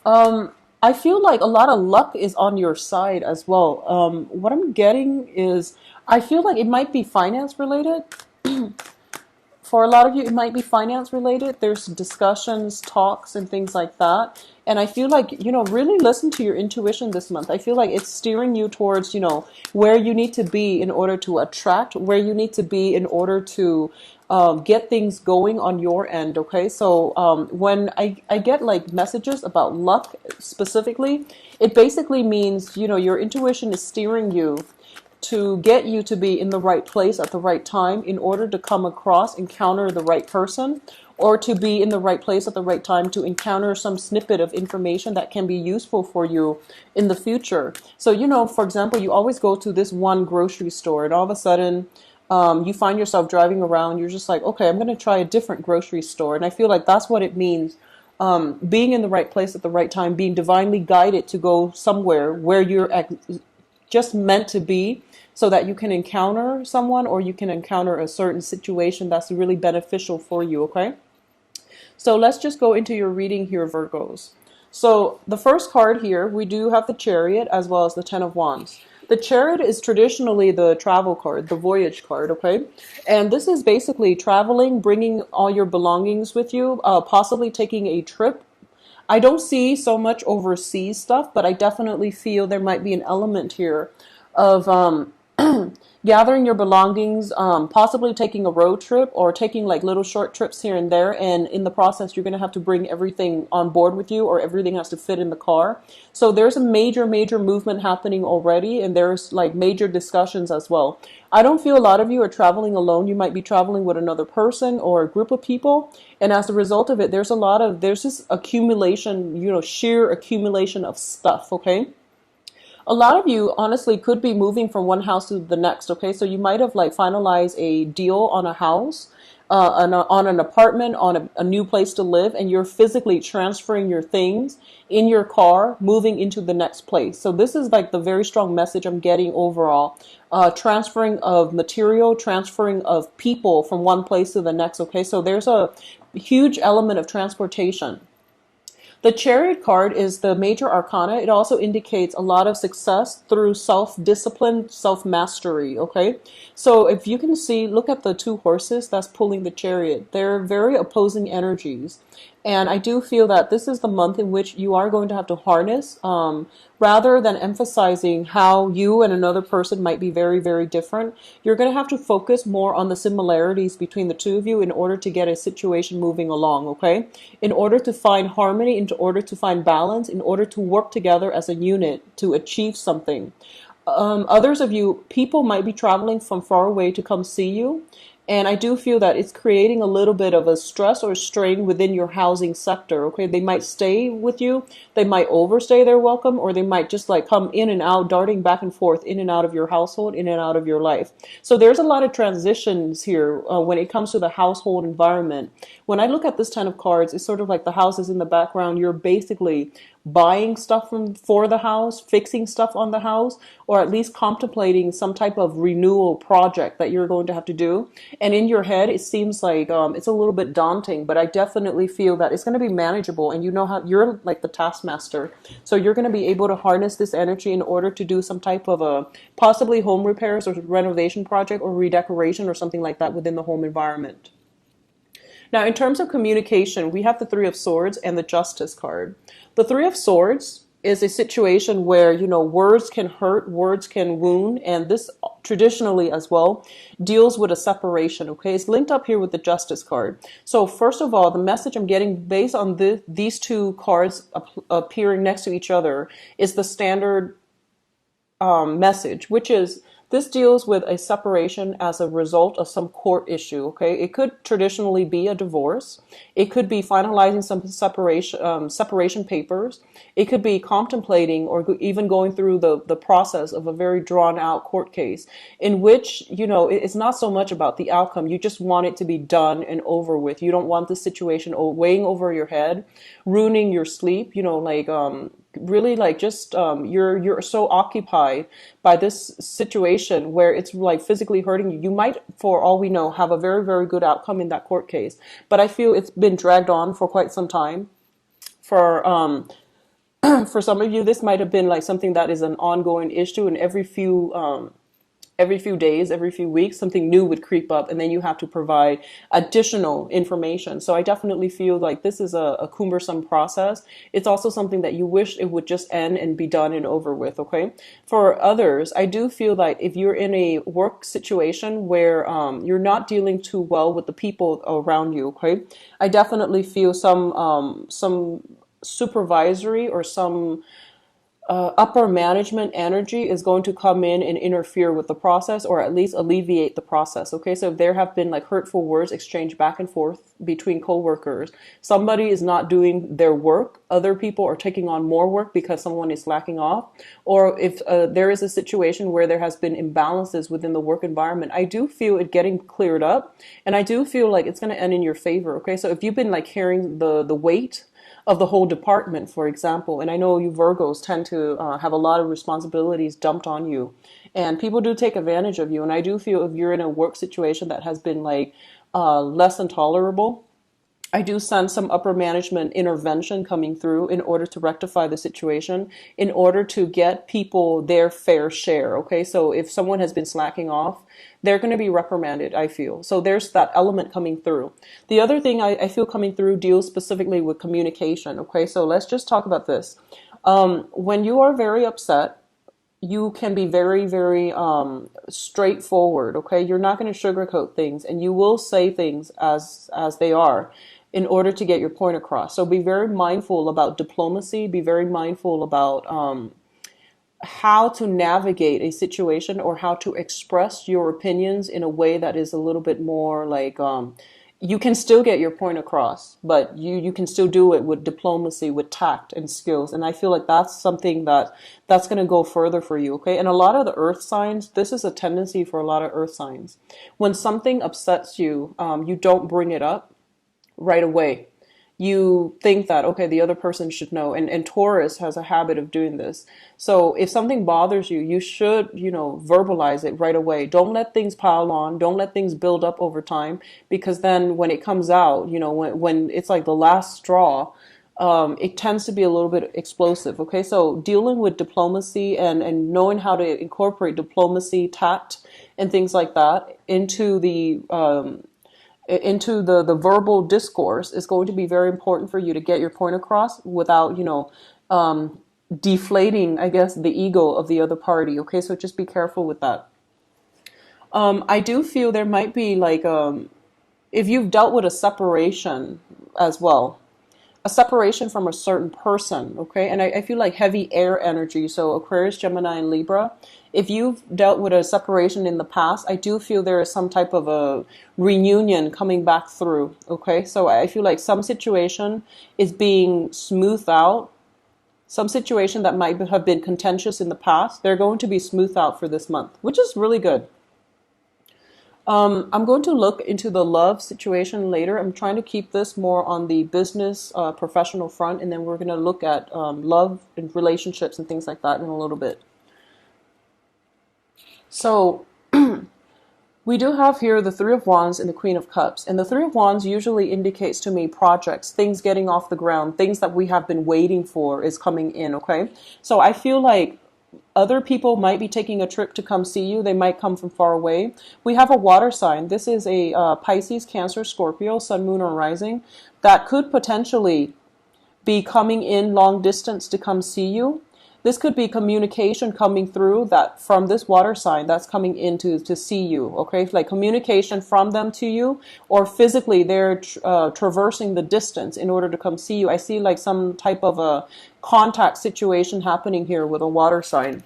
I feel like a lot of luck is on your side as well. What I'm getting is I feel like it might be finance related. For a lot of you, it might be finance related. There's discussions, talks, and things like that. And I feel like, really listen to your intuition this month. I feel like it's steering you towards, where you need to be in order to attract, where you need to be in order to get things going on your end. Okay. So when I get like messages about luck specifically, it basically means, your intuition is steering you to get you to be in the right place at the right time in order to come across, encounter the right person, or to be in the right place at the right time to encounter some snippet of information that can be useful for you in the future. So, for example, you always go to this one grocery store and all of a sudden you find yourself driving around. You're just like, okay, I'm going to try a different grocery store. And I feel like that's what it means. Being in the right place at the right time, being divinely guided to go somewhere where you're just meant to be so that you can encounter someone or you can encounter a certain situation that's really beneficial for you, okay? So let's just go into your reading here, Virgos. So the first card here, we do have the Chariot as well as the Ten of Wands. The Chariot is traditionally the travel card, the voyage card, okay? And this is basically traveling, bringing all your belongings with you, possibly taking a trip. I don't see so much overseas stuff, but I definitely feel there might be an element here of gathering your belongings, possibly taking a road trip or taking like little short trips here and there. And in the process, you're going to have to bring everything on board with you or everything has to fit in the car. So there's a major, major movement happening already. And there's like major discussions as well. I don't feel a lot of you are traveling alone. You might be traveling with another person or a group of people. And as a result of it, there's this accumulation, sheer accumulation of stuff. Okay. A lot of you honestly could be moving from one house to the next. Okay, so you might have like finalized a deal on a house, on an apartment, on a new place to live, and you're physically transferring your things in your car, moving into the next place. So this is like the very strong message I'm getting overall. Transferring of material, transferring of people from one place to the next. Okay, so there's a huge element of transportation. The Chariot card is the major arcana. It also indicates a lot of success through self-discipline, self-mastery, okay? So if you can see, look at the two horses that's pulling the chariot. They're very opposing energies. And I do feel that this is the month in which you are going to have to harness, rather than emphasizing how you and another person might be very, very different. You're going to have to focus more on the similarities between the two of you in order to get a situation moving along, okay? In order to find harmony, in order to find balance, in order to work together as a unit to achieve something. Others of you, people might be traveling from far away to come see you. And I do feel that it's creating a little bit of a stress or strain within your housing sector. Okay, they might stay with you, they might overstay their welcome, or they might just like come in and out, darting back and forth, in and out of your household, in and out of your life. So there's a lot of transitions here when it comes to the household environment. When I look at this 10 of cards, it's sort of like the house is in the background. You're basically buying stuff for the house, fixing stuff on the house, or at least contemplating some type of renewal project that you're going to have to do. And in your head, it seems like it's a little bit daunting, but I definitely feel that it's going to be manageable. And you know how you're like the taskmaster. So you're going to be able to harness this energy in order to do some type of a possibly home repairs or renovation project or redecoration or something like that within the home environment. Now, in terms of communication, we have the Three of Swords and the Justice card. The Three of Swords is a situation where, words can hurt, words can wound, and this traditionally as well deals with a separation, okay? It's linked up here with the Justice card. So first of all, the message I'm getting based on these two cards appearing next to each other is the standard message, which is this deals with a separation as a result of some court issue. Okay, it could traditionally be a divorce. It could be finalizing some separation papers. It could be contemplating or even going through the process of a very drawn out court case in which it's not so much about the outcome. You just want it to be done and over with. You don't want the situation weighing over your head, ruining your sleep. Really like just you're so occupied by this situation where it's like physically hurting you. You might, for all we know, have a very, very good outcome in that court case, but I feel it's been dragged on for quite some time for For some of you, this might have been like something that is an ongoing issue, and every few days, every few weeks, something new would creep up, and then you have to provide additional information. So I definitely feel like this is a cumbersome process. It's also something that you wish it would just end and be done and over with, okay? For others, I do feel like if you're in a work situation where you're not dealing too well with the people around you, okay? I definitely feel some supervisory or some upper management energy is going to come in and interfere with the process, or at least alleviate the process. Okay, so if there have been like hurtful words exchanged back and forth between coworkers, somebody is not doing their work, other people are taking on more work because someone is slacking off, or if there is a situation where there has been imbalances within the work environment, I do feel it getting cleared up, and I do feel like it's going to end in your favor. Okay, so if you've been like carrying the weight of the whole department, for example. And I know you Virgos tend to have a lot of responsibilities dumped on you, and people do take advantage of you. And I do feel if you're in a work situation that has been like less than tolerable, I do sense some upper management intervention coming through in order to rectify the situation, in order to get people their fair share. Okay, so if someone has been slacking off, they're going to be reprimanded, I feel. So there's that element coming through. The other thing I feel coming through deals specifically with communication. Okay, so let's just talk about this. When you are very upset, you can be very, very straightforward. Okay, you're not going to sugarcoat things, and you will say things as they are in order to get your point across. So be very mindful about diplomacy. Be very mindful about how to navigate a situation, or how to express your opinions in a way that is a little bit more like you can still get your point across, but you can still do it with diplomacy, with tact and skills. And I feel like that's something that's going to go further for you. Okay, and a lot of the earth signs, this is a tendency for a lot of earth signs. When something upsets you, you don't bring it up right away. You think that, okay, the other person should know. And Taurus has a habit of doing this. So if something bothers you, you should, verbalize it right away. Don't let things pile on. Don't let things build up over time, because then when it comes out, when it's like the last straw, it tends to be a little bit explosive. Okay, so dealing with diplomacy and knowing how to incorporate diplomacy, tact, and things like that into the verbal discourse is going to be very important for you to get your point across without, deflating, I guess, the ego of the other party. Okay, so just be careful with that. I do feel there might be like, if you've dealt with a separation as well, a separation from a certain person, okay? And I feel like heavy air energy, so Aquarius, Gemini, and Libra. If you've dealt with a separation in the past, I do feel there is some type of a reunion coming back through, okay? So I feel like some situation is being smoothed out. Some situation that might have been contentious in the past, they're going to be smoothed out for this month, which is really good. I'm going to look into the love situation later. I'm trying to keep this more on the business, professional front, and then we're going to look at love and relationships and things like that in a little bit. So we do have here the Three of Wands and the Queen of Cups. And the Three of Wands usually indicates to me projects, things getting off the ground, things that we have been waiting for is coming in, okay? So I feel like other people might be taking a trip to come see you. They might come from far away. We have a water sign. This is a Pisces, Cancer, Scorpio, Sun, Moon, or Rising that could potentially be coming in long distance to come see you. This could be communication coming through that from this water sign that's coming in to see you, okay? Like communication from them to you, or physically they're traversing the distance in order to come see you. I see like some type of a contact situation happening here with a water sign.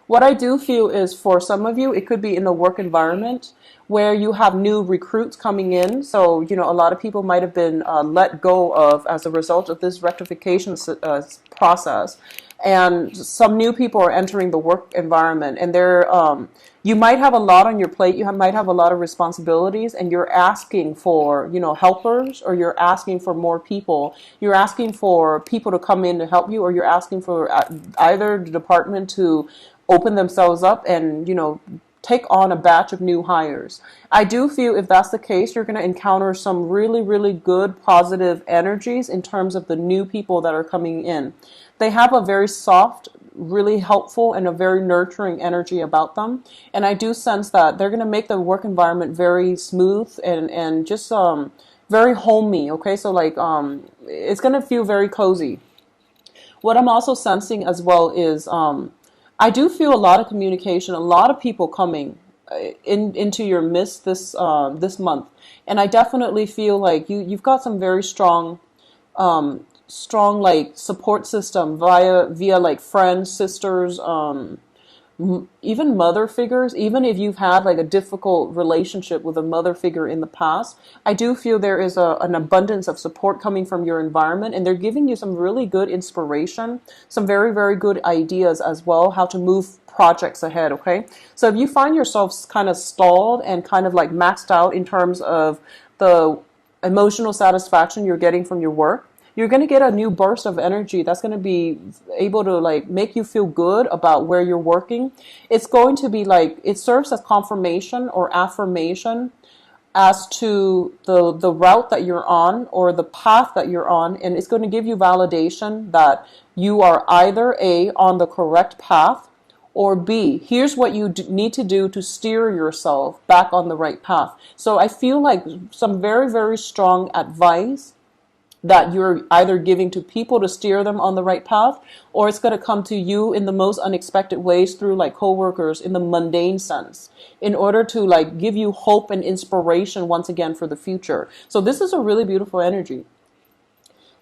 What I do feel is for some of you, it could be in the work environment where you have new recruits coming in. So, a lot of people might have been let go of as a result of this rectification process. And some new people are entering the work environment, and you might have a lot on your plate. You might have a lot of responsibilities, and you're asking for, helpers, or you're asking for more people. You're asking for people to come in to help you, or you're asking for either the department to open themselves up and, take on a batch of new hires. I do feel if that's the case, you're going to encounter some really, really good positive energies in terms of the new people that are coming in. They have a very soft, really helpful, and a very nurturing energy about them. And I do sense that they're going to make the work environment very smooth and just very homey. Okay, so like it's going to feel very cozy. What I'm also sensing as well is I do feel a lot of communication, a lot of people coming into your midst this month, and I definitely feel like you've got some very strong like support system via like friends, sisters, even mother figures. Even if you've had like a difficult relationship with a mother figure in the past, I do feel there is an abundance of support coming from your environment, and they're giving you some really good inspiration, some very, very good ideas as well, how to move projects ahead. Okay, so if you find yourself kind of stalled and kind of like maxed out in terms of the emotional satisfaction you're getting from your work, you're going to get a new burst of energy that's going to be able to like make you feel good about where you're working. It's going to be like, it serves as confirmation or affirmation as to the route that you're on or the path that you're on, and it's going to give you validation that you are either A, on the correct path, or B, here's what you need to do to steer yourself back on the right path. So I feel like some very, very strong advice that you're either giving to people to steer them on the right path, or it's going to come to you in the most unexpected ways through like coworkers in the mundane sense, in order to like give you hope and inspiration once again for the future. So this is a really beautiful energy.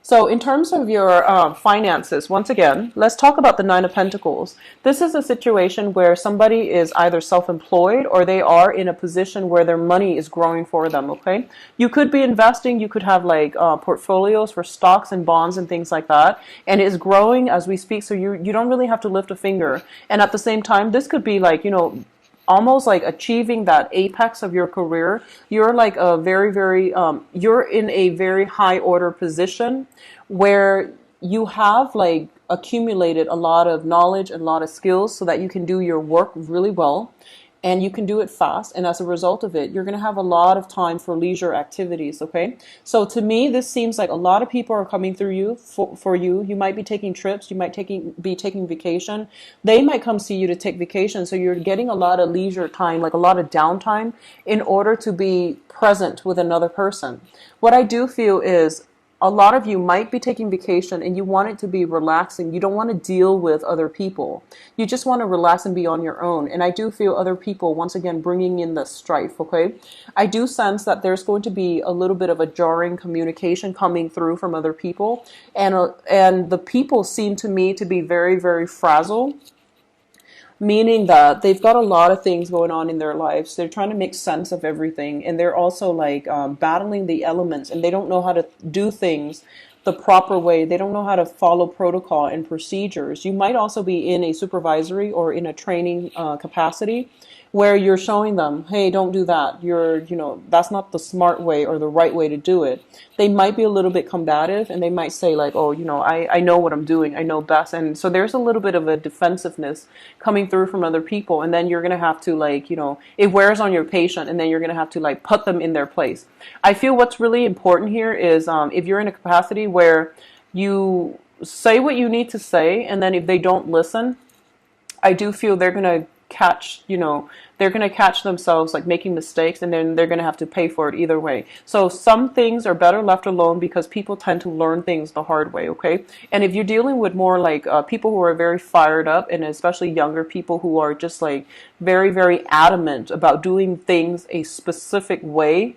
So in terms of your finances, once again, let's talk about the Nine of Pentacles. This is a situation where somebody is either self-employed or they are in a position where their money is growing for them, okay? You could be investing, you could have like portfolios for stocks and bonds and things like that, and it's growing as we speak, so you don't really have to lift a finger. And at the same time, this could be like, almost like achieving that apex of your career. You're like a very, very, you're in a very high order position where you have like accumulated a lot of knowledge and a lot of skills so that you can do your work really well and you can do it fast. And as a result of it, you're going to have a lot of time for leisure activities. Okay. So to me, this seems like a lot of people are coming through you for you. You might be taking trips. You might be taking vacation. They might come see you to take vacation. So you're getting a lot of leisure time, like a lot of downtime in order to be present with another person. What I do feel is a lot of you might be taking vacation and you want it to be relaxing. You don't want to deal with other people. You just want to relax and be on your own. And I do feel other people, once again, bringing in the strife, okay? I do sense that there's going to be a little bit of a jarring communication coming through from other people. And the people seem to me to be very, very frazzled, meaning that they've got a lot of things going on in their lives. They're trying to make sense of everything, and they're also like battling the elements, and they don't know how to do things the proper way. They don't know how to follow protocol and procedures. You might also be in a supervisory or in a training capacity where you're showing them, hey, don't do that. That's not the smart way or the right way to do it. They might be a little bit combative, and they might say like, oh, I know what I'm doing. I know best. And so there's a little bit of a defensive coming through from other people. And then you're going to have to like, it wears on your patient, and then you're going to have to like put them in their place. I feel what's really important here is if you're in a capacity where you say what you need to say, and then if they don't listen, I do feel they're going to catch themselves like making mistakes, and then they're going to have to pay for it either way. So some things are better left alone because people tend to learn things the hard way, okay? And if you're dealing with more like people who are very fired up, and especially younger people who are just like very, very adamant about doing things a specific way,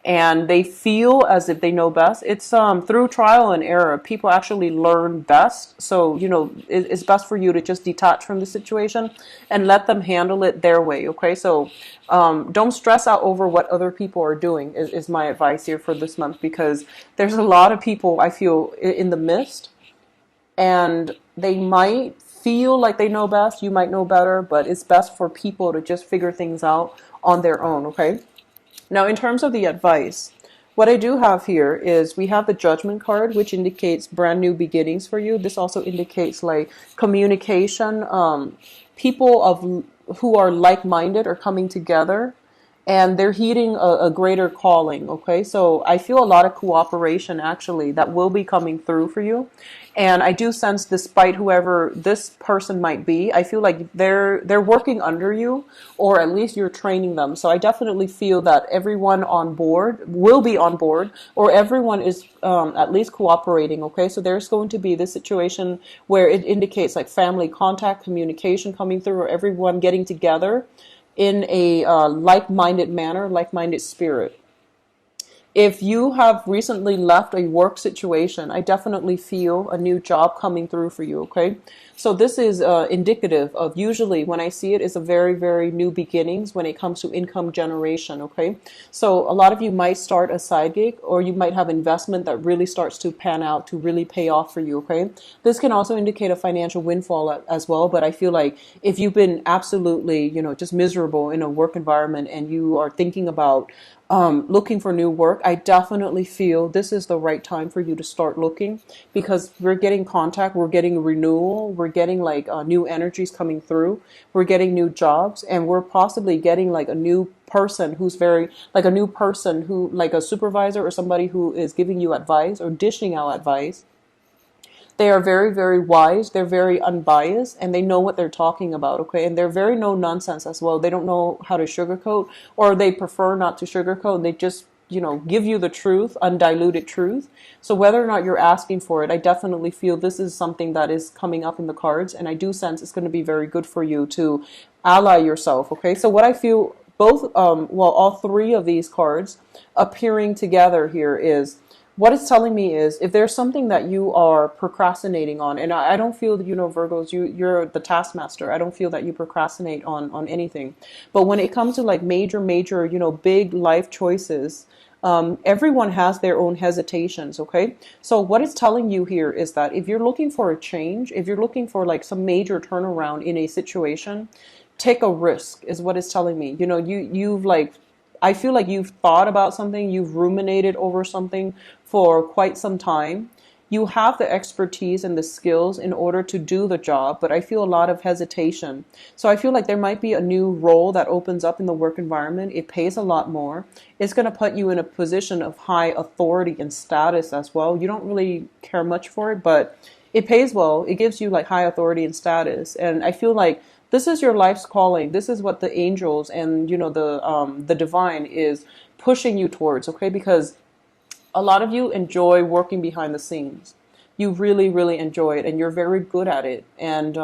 and they feel as if they know best. It's through trial and error, people actually learn best. So, it's best for you to just detach from the situation and let them handle it their way, okay? So don't stress out over what other people are doing is my advice here for this month, because there's a lot of people, I feel, in the midst, and they might feel like they know best. You might know better, but it's best for people to just figure things out on their own, okay? Now, in terms of the advice, what I do have here is we have the Judgment card, which indicates brand new beginnings for you. This also indicates like communication, people who are like-minded are coming together, and they're heeding a greater calling. Okay, so I feel a lot of cooperation actually that will be coming through for you. And I do sense, despite whoever this person might be, I feel like they're working under you, or at least you're training them. So I definitely feel that everyone on board will be on board, or everyone is at least cooperating. Okay, so there's going to be this situation where it indicates like family contact, communication coming through, or everyone getting together in a like-minded manner, like-minded spirit. If you have recently left a work situation, I definitely feel a new job coming through for you, okay? So this is indicative of, usually when I see it, is a very, very new beginnings when it comes to income generation, okay? So a lot of you might start a side gig, or you might have investment that really starts to pan out, to really pay off for you, okay? This can also indicate a financial windfall as well, but I feel like if you've been absolutely, just miserable in a work environment and you are thinking about looking for new work, I definitely feel this is the right time for you to start looking, because we're getting contact, we're getting renewal, we're getting like new energies coming through, we're getting new jobs, and we're possibly getting like a new person who's very like a new person who, like a supervisor or somebody who is giving you advice or dishing out advice. They are very, very wise. They're very unbiased, and they know what they're talking about. Okay. And they're very no nonsense as well. They don't know how to sugarcoat, or they prefer not to sugarcoat. They just, give you the truth, undiluted truth. So whether or not you're asking for it, I definitely feel this is something that is coming up in the cards. And I do sense it's going to be very good for you to ally yourself. Okay. So what I feel both, all three of these cards appearing together here is, what it's telling me is, if there's something that you are procrastinating on, and I don't feel that, Virgos, you're the taskmaster. I don't feel that you procrastinate on anything. But when it comes to like major, big life choices, everyone has their own hesitations, okay? So what it's telling you here is that if you're looking for a change, if you're looking for like some major turnaround in a situation, take a risk, is what it's telling me. You've like, I feel like you've thought about something, you've ruminated over something for quite some time. You have the expertise and the skills in order to do the job, but I feel a lot of hesitation. So I feel like there might be a new role that opens up in the work environment. It pays a lot more. It's going to put you in a position of high authority and status as well. You don't really care much for it, but it pays well. It gives you like high authority and status. And I feel like this is your life's calling. This is what the angels and the divine is pushing you towards, okay? Because a lot of you enjoy working behind the scenes. You really, really enjoy it, and you're very good at it. And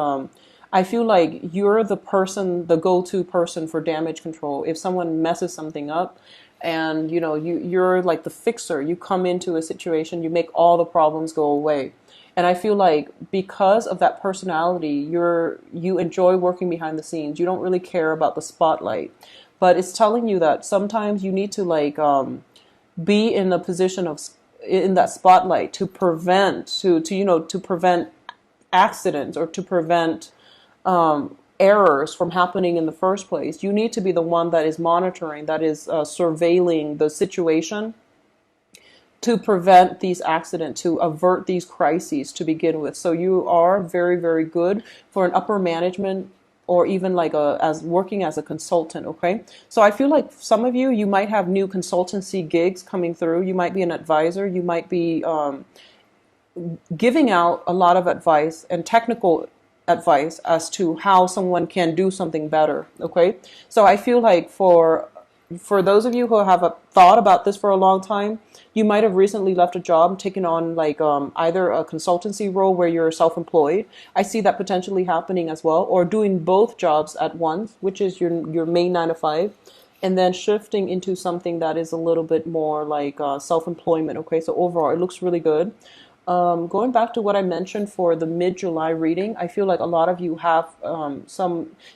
I feel like you're the person, the go-to person for damage control. If someone messes something up, and you're like the fixer. You come into a situation, you make all the problems go away. And I feel like because of that personality, you enjoy working behind the scenes. You don't really care about the spotlight. But it's telling you that sometimes you need to like be in a position of in that spotlight to prevent to prevent accidents, or to prevent errors from happening in the first place. You need to be the one that is monitoring, that is surveilling the situation, to prevent these accidents, to avert these crises to begin with. So you are very, very good for an upper management, or even like as working as a consultant, okay? So I feel like some of you might have new consultancy gigs coming through. You might be an advisor. You might be giving out a lot of advice and technical advice as to how someone can do something better, okay? So I feel like for those of you who have thought about this for a long time, you might have recently left a job, taken on like either a consultancy role where you're self-employed. I see that potentially happening as well, or doing both jobs at once, which is your main 9 to 5, and then shifting into something that is a little bit more like self-employment. Okay, so overall, it looks really good. Going back to what I mentioned for the mid-July reading, I feel like a lot of you have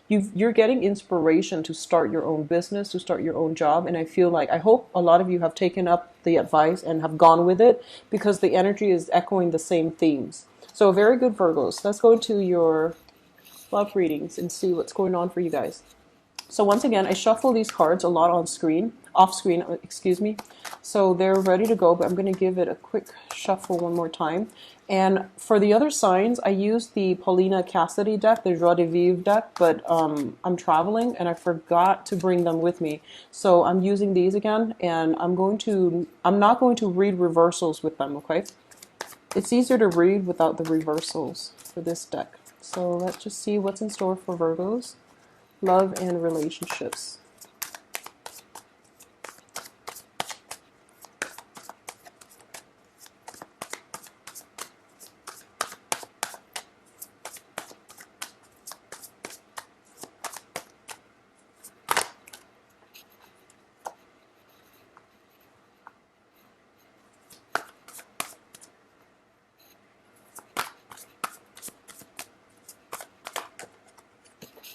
you're getting inspiration to start your own business, to start your own job. And I hope a lot of you have taken up the advice and have gone with it, because the energy is echoing the same themes. So very good, Virgos. Let's go into your love readings and see what's going on for you guys. So once again, I shuffle these cards a lot on screen. off screen, excuse me. So they're ready to go, but I'm going to give it a quick shuffle one more time. And for the other signs, I used the Paulina Cassidy deck, the Joie de Vivre deck, but I'm traveling and I forgot to bring them with me. So I'm using these again, and I'm not going to read reversals with them, okay? It's easier to read without the reversals for this deck. So let's just see what's in store for Virgos, love and relationships.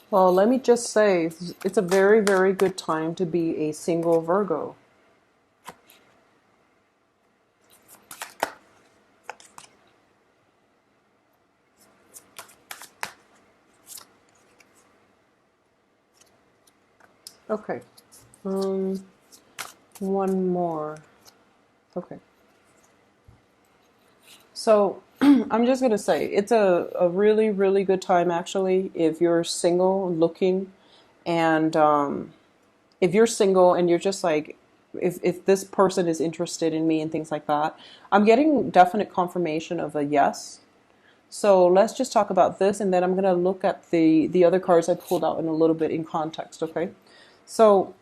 Well, let me just say, it's a very, very good time to be a single Virgo. Okay. One more. Okay. So I'm just gonna say it's a really, really good time actually if you're single looking, and if you're single and you're just like, if this person is interested in me and things like that, I'm getting definite confirmation of a yes. So let's just talk about this, and then I'm gonna look at the other cards I pulled out in a little bit in context, okay? So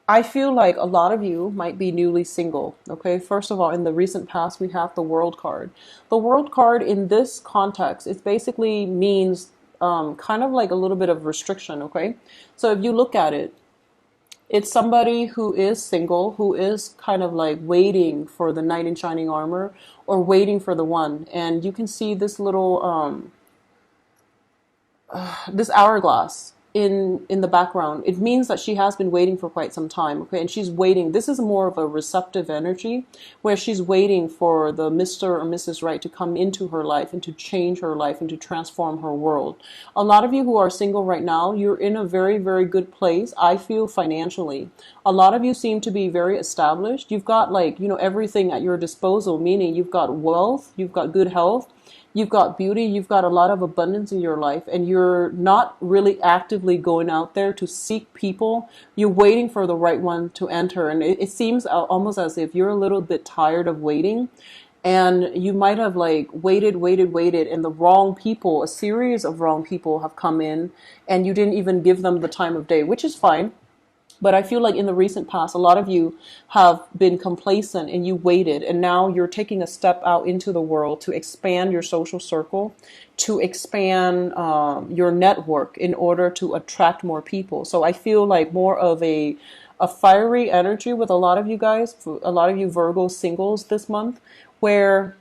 I feel like a lot of you might be newly single. Okay, first of all, in the recent past, we have the World card. The World card in this context, it basically means kind of like a little bit of restriction. Okay, so if you look at it, it's somebody who is single, who is kind of like waiting for the knight in shining armor or waiting for the one. And you can see this little this hourglass in the background. It means that she has been waiting for quite some time, okay? And she's waiting. This is more of a receptive energy where she's waiting for the Mr. or Mrs. Right to come into her life and to change her life and to transform her world. A lot of you who are single right now, you're in a very, very good place, I feel, financially. A lot of you seem to be very established. You've got, like, everything at your disposal, meaning you've got wealth, you've got good health, you've got beauty, you've got a lot of abundance in your life, and you're not really actively going out there to seek people. You're waiting for the right one to enter. And it seems almost as if you're a little bit tired of waiting. And you might have like waited, and the wrong people, a series of wrong people have come in, and you didn't even give them the time of day, which is fine. But I feel like in the recent past, a lot of you have been complacent and you waited, and now you're taking a step out into the world to expand your social circle, to expand your network in order to attract more people. So I feel like more of a fiery energy with a lot of you guys, a lot of you Virgo singles this month, where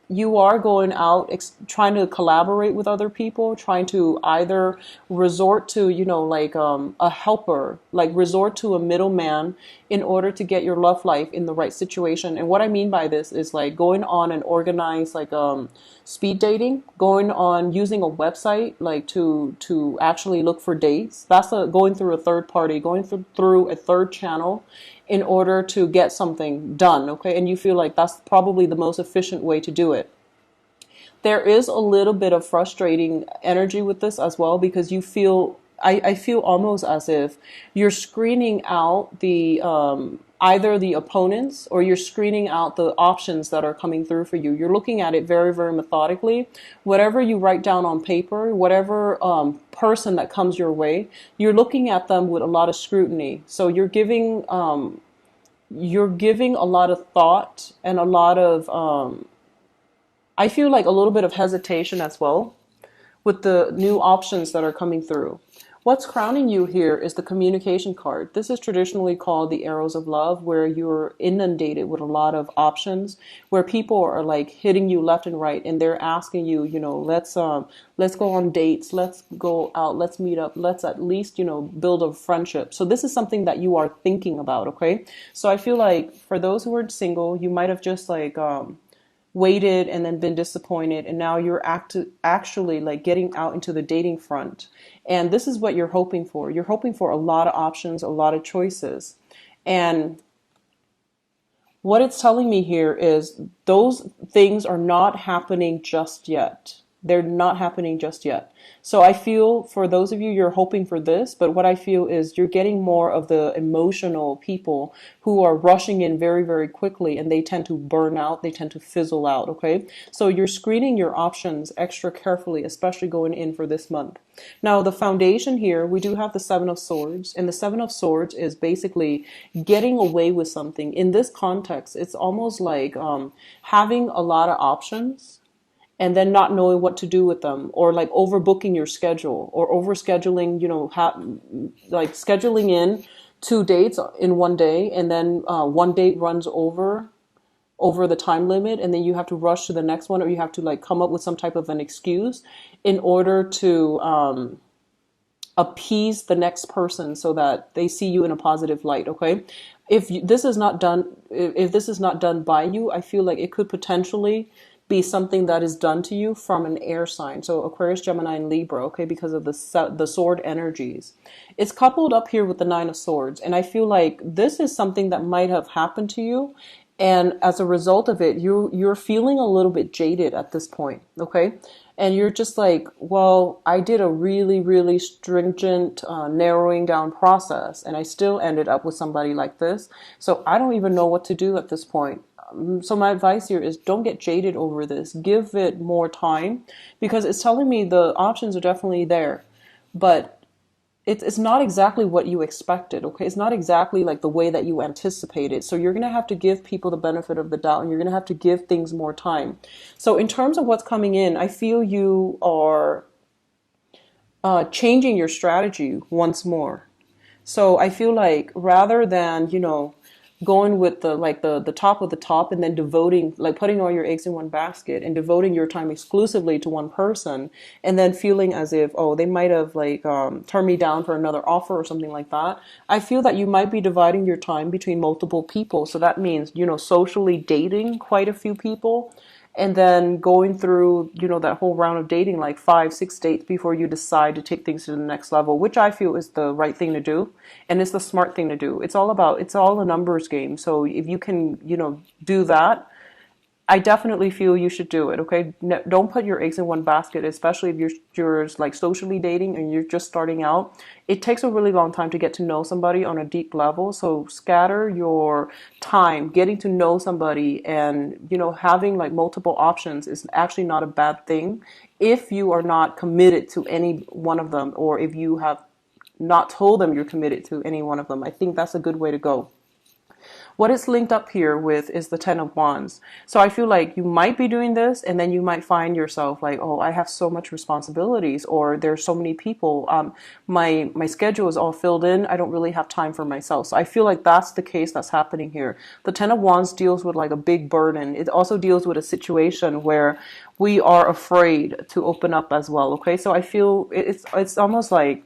you are going out trying to collaborate with other people, trying to either resort to, like a helper, like resort to a middleman in order to get your love life in the right situation. And what I mean by this is like going on and organize like speed dating, going on using a website like to actually look for dates. That's going through a third party, going through a third channel in order to get something done, okay? And you feel like that's probably the most efficient way to do it. There is a little bit of frustrating energy with this as well, because you feel, I feel almost as if you're screening out the either the opponents, or you're screening out the options that are coming through for you. You're looking at it very, very methodically. Whatever you write down on paper, whatever person that comes your way, you're looking at them with a lot of scrutiny. So you're giving a lot of thought and a lot of I feel like a little bit of hesitation as well with the new options that are coming through. What's crowning you here is the communication card. This is traditionally called the arrows of love, where you're inundated with a lot of options, where people are like hitting you left and right, and they're asking you, let's go on dates, let's go out, let's meet up, let's at least, build a friendship. So this is something that you are thinking about, okay? So I feel like for those who are single, you might have just like waited and then been disappointed, and now you're actually like getting out into the dating front. And this is what you're hoping for. You're hoping for a lot of options, a lot of choices. And what it's telling me here is those things are not happening just yet. They're not happening just yet. So I feel for those of you, you're hoping for this, but what I feel is you're getting more of the emotional people who are rushing in very, very quickly, and they tend to burn out, they tend to fizzle out, okay? So you're screening your options extra carefully, especially going in for this month. Now, the foundation here, we do have the Seven of Swords, and the Seven of Swords is basically getting away with something. In this context, it's almost like having a lot of options and then not knowing what to do with them, or like overbooking your schedule, or overscheduling, like scheduling in 2 dates in one day, and then one date runs over the time limit, and then you have to rush to the next one, or you have to like come up with some type of an excuse in order to appease the next person so that they see you in a positive light. Okay, this is not done, if this is not done by you, I feel like it could potentially be something that is done to you from an air sign. So Aquarius, Gemini, and Libra, okay, because of the sword energies. It's coupled up here with the Nine of Swords. And I feel like this is something that might have happened to you. And as a result of it, you're feeling a little bit jaded at this point, okay? And you're just like, well, I did a really, really stringent narrowing down process, and I still ended up with somebody like this. So I don't even know what to do at this point. So my advice here is don't get jaded over this. Give it more time, because it's telling me the options are definitely there, but it's not exactly what you expected. Okay, it's not exactly like the way that you anticipated. So you're gonna have to give people the benefit of the doubt, and you're gonna have to give things more time. So in terms of what's coming in, I feel you are changing your strategy once more. So I feel like rather than, going with the top of the top, and then devoting, like putting all your eggs in one basket and devoting your time exclusively to one person, and then feeling as if, oh, they might have like turned me down for another offer or something like that. I feel that you might be dividing your time between multiple people. So that means, socially dating quite a few people, and then going through, that whole round of dating, like 5 6 dates before you decide to take things to the next level, which I feel is the right thing to do, and it's the smart thing to do. It's all a numbers game. So if you can, do that, I definitely feel you should do it. Okay, don't put your eggs in one basket, especially if you're like socially dating and you're just starting out. It takes a really long time to get to know somebody on a deep level. So scatter your time getting to know somebody, and having like multiple options is actually not a bad thing if you are not committed to any one of them, or if you have not told them you're committed to any one of them. I think that's a good way to go. What it's linked up here with is the Ten of Wands. So I feel like you might be doing this, and then you might find yourself like, oh, I have so much responsibilities, or there's so many people. My schedule is all filled in. I don't really have time for myself. So I feel like that's the case that's happening here. The Ten of Wands deals with like a big burden. It also deals with a situation where we are afraid to open up as well. Okay, so I feel it's almost like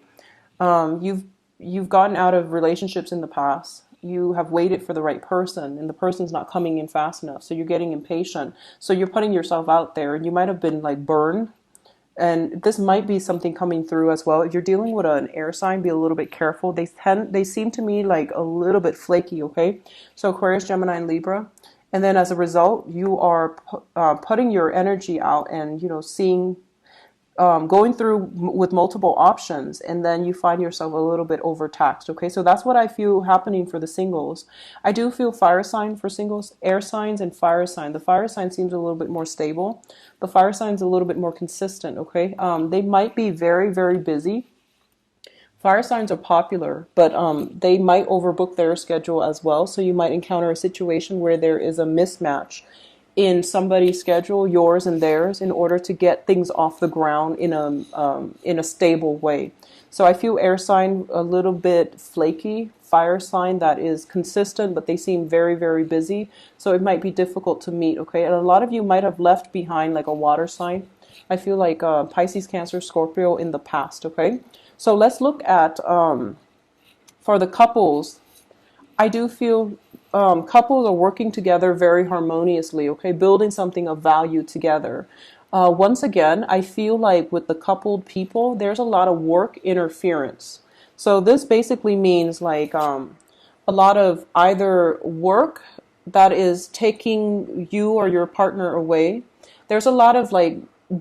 you've gotten out of relationships in the past. You have waited for the right person, and the person's not coming in fast enough. So you're getting impatient. So you're putting yourself out there, and you might have been like burned. And this might be something coming through as well. If you're dealing with an air sign, be a little bit careful. They seem to me like a little bit flaky. Okay, so Aquarius, Gemini, and Libra. And then as a result, you are putting your energy out, and seeing, going through with multiple options, and then you find yourself a little bit overtaxed. Okay, so that's what I feel happening for the singles. I do feel fire sign for singles, air signs, and fire sign. The fire sign seems a little bit more stable. The fire sign is a little bit more consistent. Okay, they might be very, very busy. Fire signs are popular, but they might overbook their schedule as well. So you might encounter a situation where there is a mismatch in somebody's schedule, yours and theirs, in order to get things off the ground in a stable way. So I feel air sign a little bit flaky, fire sign that is consistent, but they seem very, very busy. So it might be difficult to meet. Okay, and a lot of you might have left behind like a water sign. I feel like Pisces, Cancer, Scorpio in the past. Okay, so let's look at for the couples. I do feel couples are working together very harmoniously, okay, building something of value together. Once again, I feel like with the coupled people, there's a lot of work interference. So this basically means like a a lot of either work that is taking you or your partner away. There's a lot of like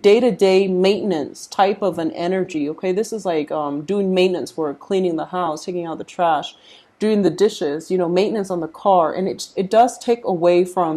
day-to-day maintenance type of an energy. Okay, this is like doing maintenance work, cleaning the house, taking out the trash, doing the dishes, maintenance on the car, and it does take away from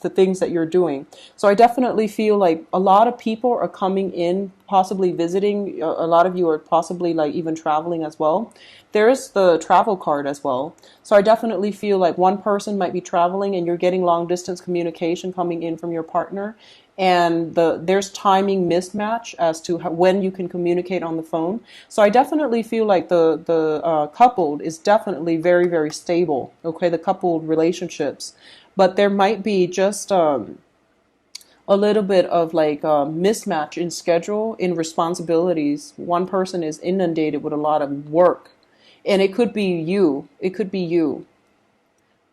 the things that you're doing. So I definitely feel like a lot of people are coming in, possibly visiting. A lot of you are possibly like even traveling as well. There's the travel card as well. So I definitely feel like one person might be traveling and you're getting long distance communication coming in from your partner, and there's timing mismatch as to when you can communicate on the phone. So I definitely feel like the coupled is definitely very, very stable. Okay, the coupled relationships, but there might be just a little bit of like mismatch in schedule, in responsibilities. One person is inundated with a lot of work, and it could be you. It could be you.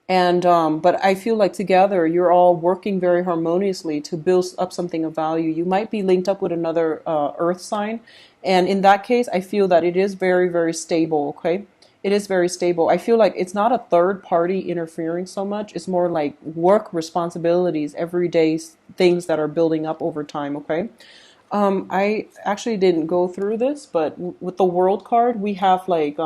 And but I feel like together you're all working very harmoniously to build up something of value. You might be linked up with another earth sign, and in that case, I feel that it is very, very stable. Okay, it is very stable. I feel like it's not a third party interfering so much. It's more like work responsibilities, everyday things that are building up over time. Okay. I actually didn't go through this, but with the world card, we have like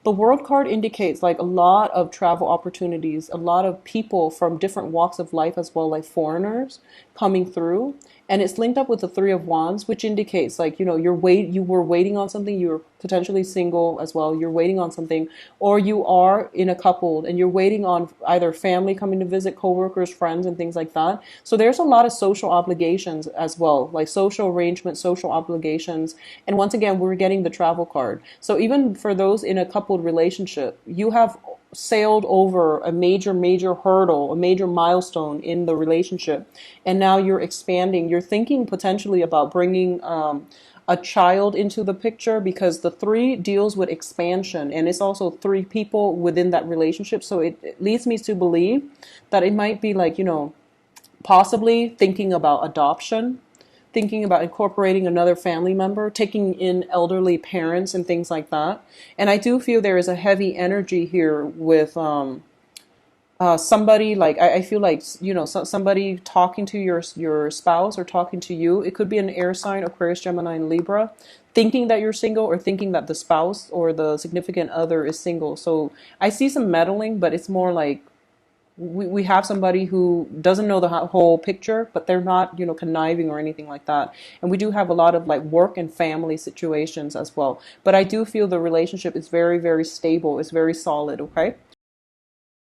the world card indicates like a lot of travel opportunities, a lot of people from different walks of life as well, like foreigners coming through. And it's linked up with the Three of Wands, which indicates like, you were waiting on something, you were potentially single as well, you're waiting on something, or you are in a couple and you're waiting on either family coming to visit, coworkers, friends, and things like that. So there's a lot of social obligations as well, like social arrangements, social obligations. And once again, we're getting the travel card. So even for those in a coupled relationship, you have sailed over a major, major hurdle, a major milestone in the relationship, and now you're expanding. You're thinking potentially about bringing a child into the picture, because the three deals with expansion, and it's also three people within that relationship. So it leads me to believe that it might be like, possibly thinking about adoption, thinking about incorporating another family member, taking in elderly parents and things like that. And I do feel there is a heavy energy here with somebody, like I feel like, somebody talking to your spouse or talking to you. It could be an air sign, Aquarius, Gemini, and Libra, thinking that you're single or thinking that the spouse or the significant other is single. So I see some meddling, but it's more like we have somebody who doesn't know the whole picture, but they're not, conniving or anything like that. And we do have a lot of like work and family situations as well. But I do feel the relationship is very, very stable. It's very solid. Okay.